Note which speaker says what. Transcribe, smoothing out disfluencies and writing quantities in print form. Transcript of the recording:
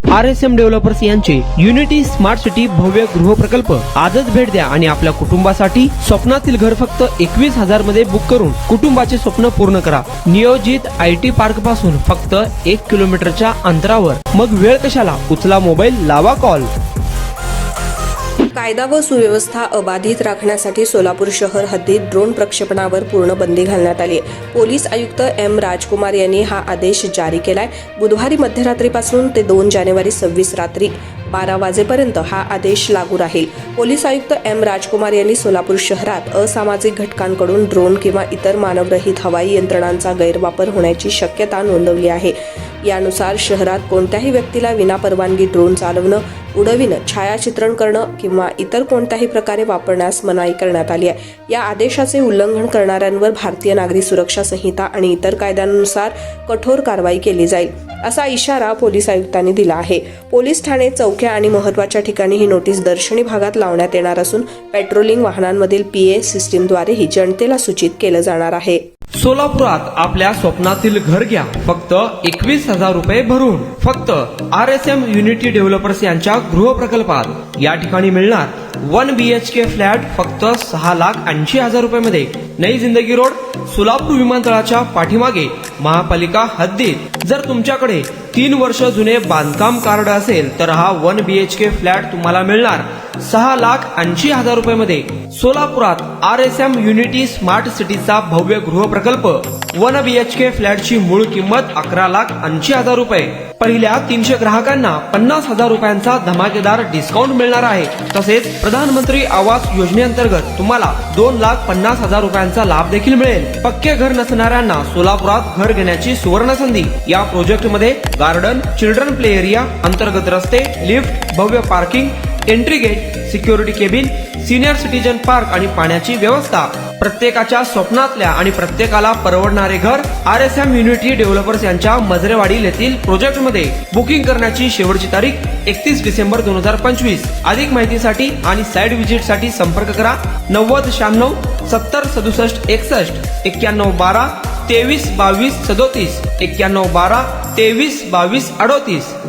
Speaker 1: RSM developers यांचे unity smart city भव्य गृह प्रकल्प आजच भेट द्या आणि आपल्या कुटुंबासाठी स्वप्नातील घर फक्त 21,000 मध्ये बुक करून कुटुंबाचे स्वप्न पूर्ण करा। नियोजित IT पार्क पासून फक्त 1 किलोमीटरच्या अंतरावर। मग वेळ कशाला, उचला मोबाईल, लावा कॉल।
Speaker 2: कायदा व सुव्यवस्था अबाधित राखण्यासाठी सोलापूर शहर हद्दीत ड्रोन प्रक्षेपणावर पूर्ण बंदी घालण्यात आली आहे। पोलीस आयुक्त M राजकुमार यांनी हा आदेश जारी केलाय। बुधवारी मध्यरात्रीपासून ते 2 जानेवारी 26 रात्री 12 वाजेपर्यंत हा आदेश लागू राहील। पोलीस आयुक्त M राजकुमार यांनी सोलापूर शहरात असामाजिक घटकांकडून ड्रोन किंवा इतर मानवरहित हवाई यंत्रणांचा गैरवापर होण्याची शक्यता नोंदवली आहे। यानुसार शहरात कोणत्याही व्यक्तीला विनापरवानगी ड्रोन चालवणं, उडविणं, छायाचित्रण करणं किंवा इतर कोणत्याही प्रकारे वापरण्यास मनाई करण्यात आली आहे। या आदेशाचे उल्लंघन करणाऱ्यांवर भारतीय नागरी सुरक्षा संहिता आणि इतर कायद्यांनुसार कठोर कारवाई केली जाईल, असा इशारा पोलीस आयुक्तांनी दिला आहे। पोलीस ठाणे, चौक्या आणि महत्त्वाच्या ठिकाणी ही नोटीस दर्शनी भागात लावण्यात येणार असून पेट्रोलिंग वाहनांमधील PA सिस्टीमद्वारेही जनतेला सूचित केलं जाणार आहे।
Speaker 1: सोलापुरात आपल्या स्वप्नातील घर घ्या फक्त 21,000 रुपये भरून। फक्त RSM युनिटी डेव्हलपर्स यांच्या गृह प्रकल्पात। या ठिकाणी मिळणार 1 BHK फ्लॅट फक्त 6,80,000 रुपये मध्ये। नई जिंदगी रोड, सोलापूर विमानतळाच्या पाठीमागे, महापालिका हद्दीत। जर तुमच्याकडे 3 वर्ष जुने बांधकाम कार्ड असेल तर हा 1 BHK फ्लॅट तुम्हाला मिळणार 6,80,000 रुपये मध्ये। सोलापुरात RSM युनिटी स्मार्ट सिटीचा भव्य गृह प्रकल्प। 1 BHK फ्लॅटची मूळ किंमत 11,80,000 रुपये। पहिल्या 300 ग्राहकांना 50,000 रुपयांचा धमाकेदार डिस्काउंट मिळणार आहे। तसेच प्रधानमंत्री आवास योजनेअंतर्गत तुम्हाला 2,50,000 रुपयांचा लाभ देखील मिळेल। पक्के घर नसणाऱ्यांना सोलापुरात घर घेण्याची सुवर्ण संधी। या प्रोजेक्ट मध्ये गार्डन, चिल्ड्रन प्ले एरिया, अंतर्गत रस्ते, लिफ्ट, भव्य parking, entry gate, security cabin, senior citizen park आणि पाण्याची व्यवस्था। प्रत्येकाच्या स्वप्नातल्या आणि प्रत्येकाला परवडणारे घर RSM युनिटी डेव्हलपर्स यांच्या मजरेवाडी येथील प्रोजेक्ट मध्ये। बुकिंग करण्याची शेवटची तारीख 31 डिसेंबर 2025। अधिक माहितीसाठी आणि साइट व्हिजिट साठी संपर्क करा 9096 70 67 61 91 12 23 22 37 91 12 23 22 38।